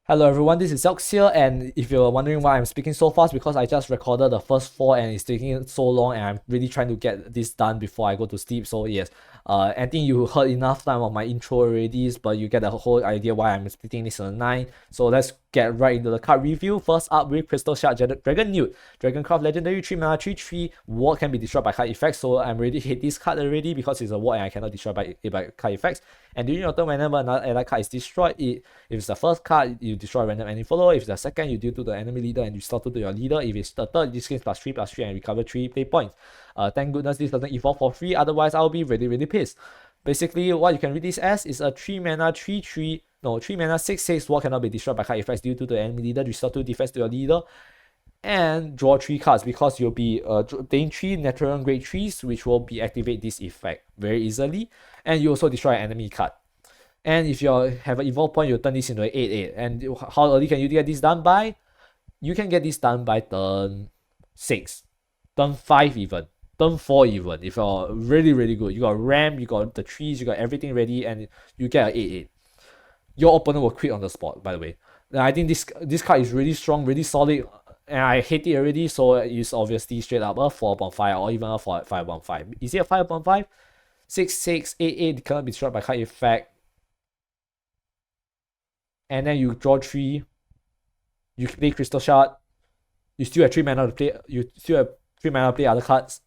Hello everyone, this is Zelx here, and if you're wondering why I'm speaking so fast, because I just recorded the first 4 and it's taking so long, and I'm really trying to get this done before I go to sleep. So yes, I think you heard enough time of my intro already, but you get the whole idea why I'm splitting this on 9. So let's get right into the card review. First up with Crystal Shard Dragon Newt. Dragoncraft Legendary 3 mana 3/3. Ward can be destroyed by card effects, so I'm already hate this card already because it's a ward and I cannot destroy by card effects. And during your turn, whenever another allied card is destroyed, if it's the first card, you destroy random enemy follower. If it's the second, you deal to the enemy leader and you restore to your leader. If it's the third, this gains +3/+3 and recover 3 play points. Thank goodness this doesn't evolve for free, otherwise I'll be really pissed. Basically, what you can read this as is a 3 mana 3/3, no, 3 mana 6/6 ward cannot be destroyed by card effects due to the enemy leader, restore 2 defense to your leader, and draw 3 cards because you'll be playing 3 natural grade trees, which will be activate this effect very easily, and you also destroy an enemy card. And if you have an evolve point, you turn this into an 8/8. And how early can you get this done by? You can get this done by turn 6, turn 5 even, turn 4 even. If you're really good, you got ramp, you got the trees, you got everything ready, and you get an 8/8. Your opponent will quit on the spot, by the way. And I think this card is really strong, really solid, and I hate it already, so it's obviously straight up a 4/5 or even a 5/5. Is it a 5/5? 6/6, 8/8 cannot be destroyed by card effect. And then you draw 3, you play Crystal Shard, you still have 3 mana to play other cards.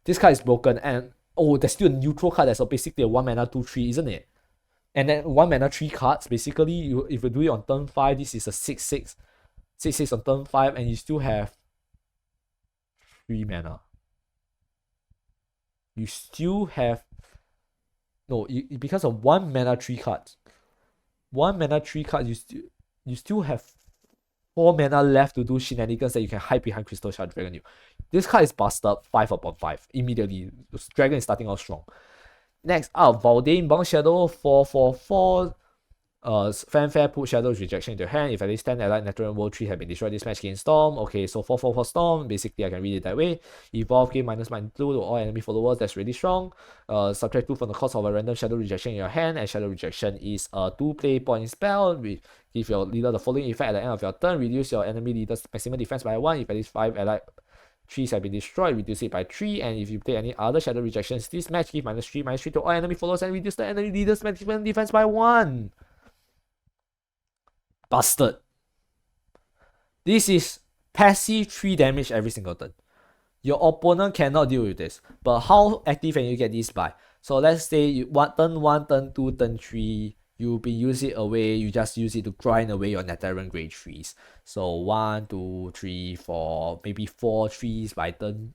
This card is broken, and there's still a neutral card that's basically a 1 mana 2/3, isn't it? And then 1 mana 3 cards, basically, if you do it on turn 5, this is a 6/6 on turn 5, and you still have 3 mana. You still have, no, because of 1 mana 3 cards. 1 mana 3 cards, you still have 4 mana left to do shenanigans that you can hide behind Crystal Shard Dragon. This card is busted 5/5 immediately. The dragon is starting off strong. Next up, Valdane Bone Shadow 4/4. Fanfare put Shadow's Rejection into your hand. If at least 10 allied natural world trees have been destroyed this match against Storm. Okay, so 4/4 for Storm. Basically, I can read it that way. Evolve, give -2 to all enemy followers. That's really strong. Subtract 2 from the cost of a random Shadow Rejection in your hand. And Shadow Rejection is a 2 play point spell. Give your leader the following effect at the end of your turn. Reduce your enemy leader's maximum defense by 1. If at least 5 allied trees have been destroyed, reduce it by 3. And if you play any other Shadow Rejections this match, give -3 to all enemy followers and reduce the enemy leader's maximum defense by 1. Busted. This is passive 3 damage every single turn. Your opponent cannot deal with this. But how active can you get this by? So let's say you want turn 1, turn 2, turn 3. You use it away. You just use it to grind away your Netheran grade trees. So 1, 2, 3, 4, maybe 4 trees by turn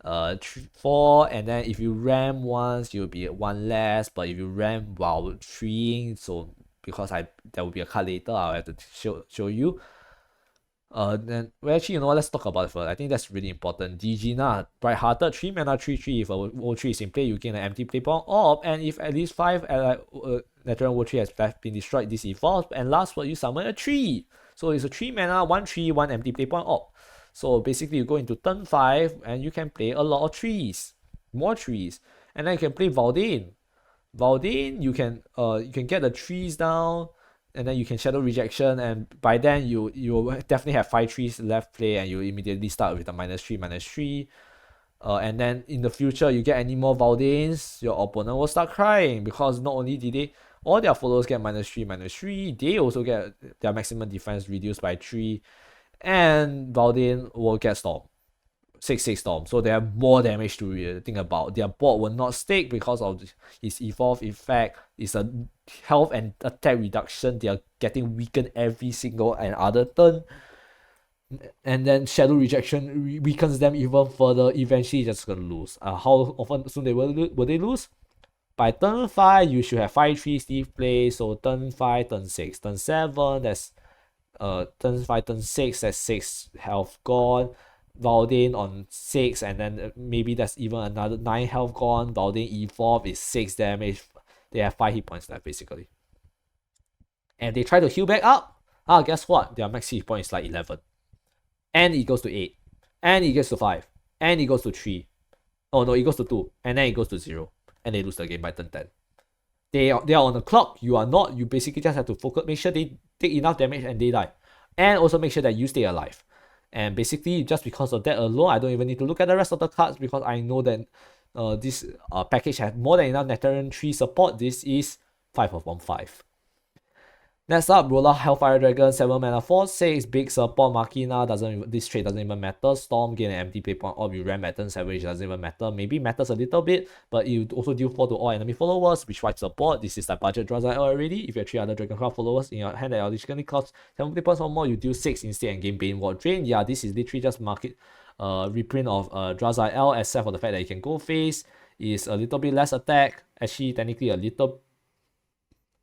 4, and then if you ram once, you'll be 1 less. But if you ram while treeing, so because there will be a card later, I'll have to show you. Then actually, let's talk about it first. I think that's really important. Digina, Bright-Hearted, 3 mana 3/3. If a World Tree is in play, you gain an empty play point orb, and if at least 5 natural World Tree has been destroyed, this evolves, and last word, you summon a tree. So it's a 3 mana, 1 tree, 1 empty play point orb. So basically, you go into turn 5, and you can play a lot of trees, more trees, and then you can play Valdane. Valdane, you can get the trees down, and then you can Shadow Rejection, and by then you definitely have 5 trees left play, and you immediately start with a -3/-3. And then in the future, you get any more Valdanes, your opponent will start crying, because not only did all their followers get -3/-3, they also get their maximum defense reduced by 3, and Valdane will get Storm. 6/6 Storm, so they have more damage to think about. Their board will not stick because of his evolve effect. It's a health and attack reduction. They are getting weakened every single and other turn, and then Shadow Rejection weakens them even further. Eventually, just gonna lose. How often soon will they lose? By turn 5, you should have 5 trees Steve play. So turn 5, turn 6, turn 7. That's turn 5, turn 6. That's 6 health gone. Valdane on 6, and then maybe that's even another 9 health gone. Valdane evolve is 6 damage. They have 5 hit points left basically. And they try to heal back up. Guess what? Their max hit point is like 11. And it goes to 8. And it gets to 5. And it goes to 3. Oh no, it goes to 2. And then it goes to 0. And they lose the game by turn 10. They are on the clock. You are not. You basically just have to focus. Make sure they take enough damage and they die. And also make sure that you stay alive. And basically, just because of that alone, I don't even need to look at the rest of the cards because I know that this package has more than enough Nectarian 3 support. This is 5 upon 5. Next up, Roller Hellfire Dragon, 7 mana, 4/6, big support, Machina, this trait doesn't even matter. Storm, gain an empty play point, or you ram at turn 7, which doesn't even matter. Maybe matters a little bit, but you also deal 4 to all enemy followers, which wipes support. This is like budget draws already. If you have 3 other Dragoncraft followers in your hand that automatically cost 7 play points or more, you deal 6 instead and gain Bane Ward Drain. Yeah, this is literally just market reprint of Draza L, except for the fact that you can go face, is a little bit less attack, actually technically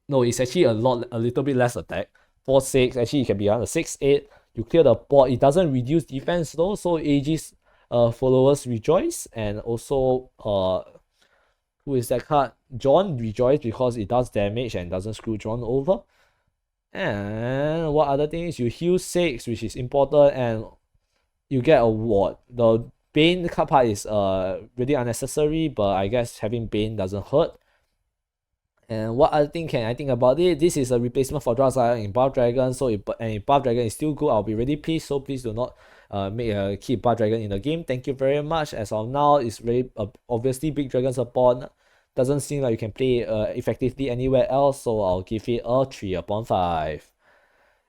it's actually a little bit less attack. 4/6, actually it can be around a 6/8. You clear the board, it doesn't reduce defense though, so AG's followers rejoice. And also who is that card? John rejoice because it does damage and doesn't screw John over. And what other things? You heal 6, which is important, and you get a ward. The Bane card part is really unnecessary, but I guess having Bane doesn't hurt. And what other thing can I think about it? This is a replacement for Draza in Buff Dragon, so if Buff Dragon is still good, I'll be really pleased. So please do not keep Buff Dragon in the game. Thank you very much. As of now, it's very obviously big Dragon support. Doesn't seem like you can play effectively anywhere else, so I'll give it a 3 upon 5.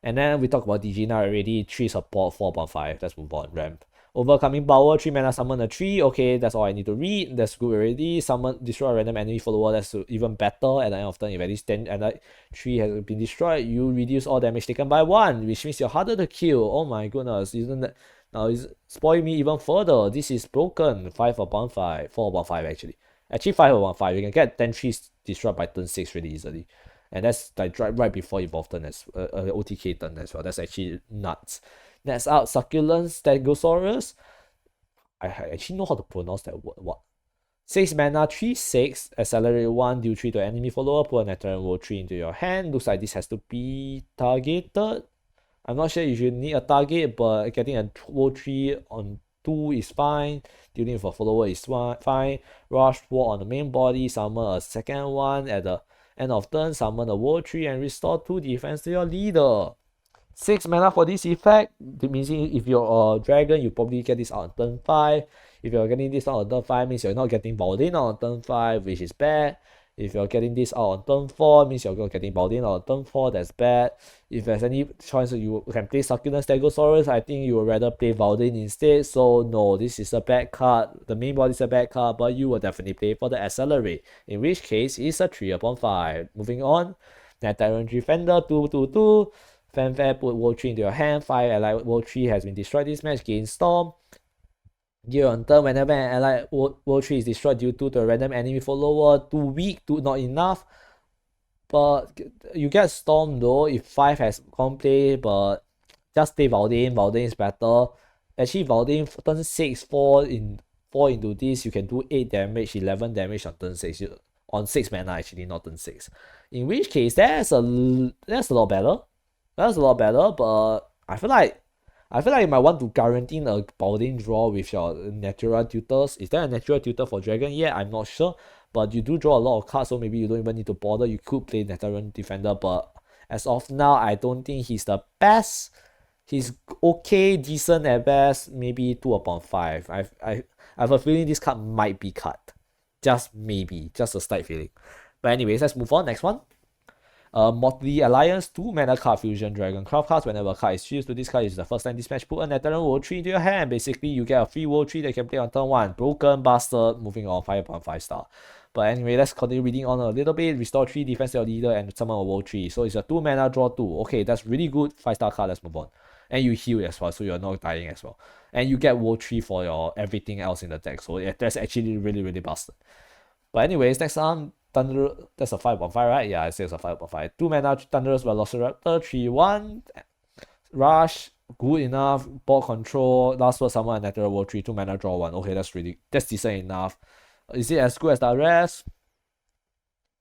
And then we talked about DG now already, 3 support, 4 upon 5. Let's move on. Ramp. Overcoming power, 3 mana, summon a 3. Okay, that's all I need to read. That's good already. Summon, destroy a random enemy follower. That's even better. At the end of turn, if at least 10 and like 3 has been destroyed, you reduce all damage taken by 1, which means you're harder to kill. Oh my goodness, isn't that now it's spoiling me even further. This is broken. 5 upon 5, 4 upon 5 actually. Actually 5 upon 5. You can get 10 trees destroyed by turn 6 really easily. And that's like right before evolve turn as OTK turn as well. That's actually nuts. Next out, Succulent Stegosaurus. I actually know how to pronounce that word. What? 6 mana, 3/6, accelerate 1, deal 3 to enemy follower, put a Nectarian roll 3 into your hand. Looks like this has to be targeted. I'm not sure if you need a target, but getting a roll 3 on 2 is fine. Dealing with a follower is fine. Rush 4 on the main body, summon a second one at the end of turn, summon a roll 3 and restore 2 defense to your leader. 6 mana for this effect. That means if you're a dragon, you probably get this out on turn 5. If you're getting this out on turn 5, means you're not getting Baldin out on turn 5, which is bad. If you're getting this out on turn 4, means you're getting Baldin out on turn 4, that's bad. If there's any choice you can play Succulent Stegosaurus, I think you would rather play Baldin instead. So no, this is a bad card. The main body is a bad card, but you will definitely play for the Accelerate, in which case it's a 3 upon 5. Moving on, Nectarian Defender, 2/2. Fanfare, put World 3 into your hand. 5 allied World 3 has been destroyed this match. Gain Storm. Deal on turn, whenever an allied World 3 is destroyed due to a random enemy follower. Too weak, not enough. But you get Storm though if 5 has play, but just play Valdane. Valdane is better. Actually, Valdane turn 6, 4 into this, you can do 8 damage, 11 damage on turn 6. On 6 mana actually, not turn 6. In which case, that's a lot better. That's a lot better, but I feel like you might want to guarantee a Balding draw with your natural tutors. Is there a natural tutor for Dragon yet? I'm not sure, but you do draw a lot of cards, so maybe you don't even need to bother. You could play Nectarian Defender, but as of now, I don't think he's the best. He's okay, decent at best, maybe 2 upon 5. I have a feeling this card might be cut. Just maybe, just a slight feeling. But anyways, let's move on. Next one. Motley Alliance, 2 mana card fusion Dragoncraft cards. Whenever a card is fused to this card, is the first time this match, put a Nectarian roll 3 into your hand. Basically, you get a free roll 3 that you can play on turn 1. Broken, bastard, moving on, 5 upon 5 star. But anyway, let's continue reading on a little bit. Restore 3 defense to your leader and summon a roll 3. So it's a 2 mana draw 2. Okay, that's really good. 5-star card, let's move on. And you heal as well, so you're not dying as well. And you get roll 3 for your everything else in the deck. So yeah, that's actually really, really busted. But anyways, next one. Thunder, that's a 5 upon 5, right? Yeah, I say it's a 5 upon 5. 2 mana Thunderous Velociraptor, 3/1. Rush, good enough. Ball control, last word summon a natural roll 3, 2 mana draw 1. Okay, that's decent enough. Is it as good as the rest?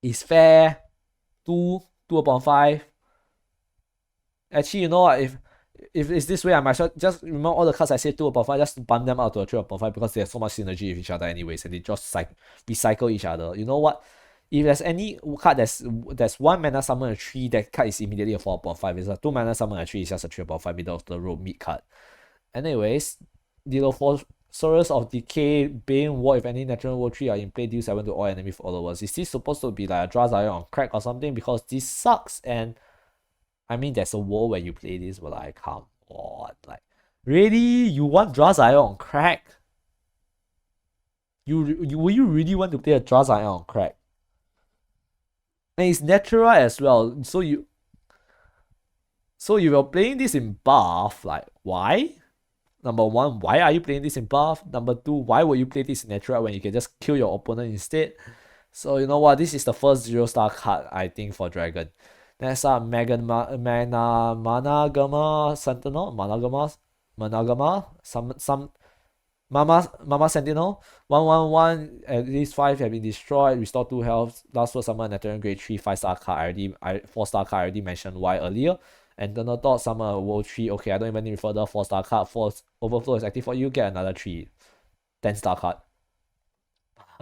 It's fair. 2 upon 5. Actually, you know what? If it's this way, I might just remember all the cards I said 2 upon 5, just bump them out to a 3 upon 5 because they have so much synergy with each other anyways, and they just recycle each other. You know what? if there's any card that's 1 mana summon a 3, that card is immediately a 4.5. It's a 2 mana summon a 3, it's just a 3.5 middle of the road mid card. Anyways, Sorcerers of Decay, Bane, War, if any natural War 3 are in play, deal 7 to all enemy followers. Is this supposed to be like a Draw Zion on crack or something? Because this sucks, and I mean there's a world where you play this, but like, come on. Like, really? You want Draw Zion on crack? Will you really want to play a Draw Zion on crack? And it's natural as well. So you were playing this in buff, like, why? Number 1, why are you playing this in buff? Number 2, why would you play this in natural when you can just kill your opponent instead? So you know what, this is the first 0-star card, I think, for Dragon. Next up, Managama Sentinel, Mama Sentinel, 1/1/1, at least 5 have been destroyed, restore 2 health, last first summon Natural grade 3 5-star card, 4-star card, I already mentioned why earlier. And then the thought summon world 3, okay, I don't even need further 4-star card, Force Overflow is active for you, get another 3, 10-star card.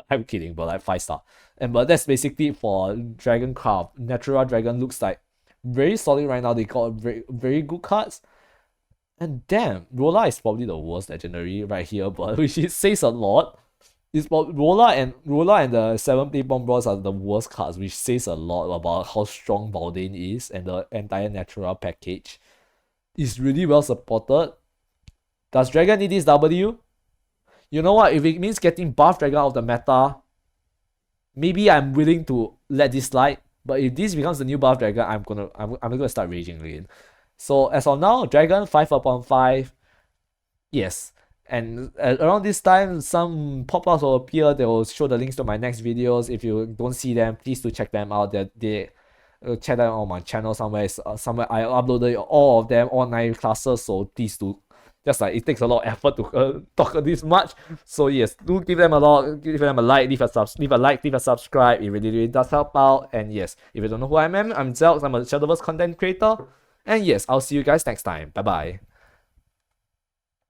I'm kidding, but like 5-star. But that's basically for Dragon Craft. Natural Dragon looks like very solid right now. They got very, very good cards. And damn, Rolla is probably the worst legendary right here, but which says a lot. It's about Rolla and the 7-play bomb bros are the worst cards, which says a lot about how strong Baldane is, and the entire natural package is really well supported. Does Dragon need this W? You know what? If it means getting buff Dragon out of the meta, maybe I'm willing to let this slide. But if this becomes the new buff Dragon, I'm gonna start raging again. So as of now, Dragon 5/5. Yes. And around this time, some pop-ups will appear. They will show the links to my next videos. If you don't see them, please do check them out. They check them on my channel somewhere. Somewhere I uploaded all of them, all 9 classes. So please do. Just like it takes a lot of effort to talk this much. So yes, do give them a like, leave a subscribe. It really does help out. And yes, if you don't know who I am, I'm Zelx. I'm a Shadowverse content creator. And yes, I'll see you guys next time. Bye bye.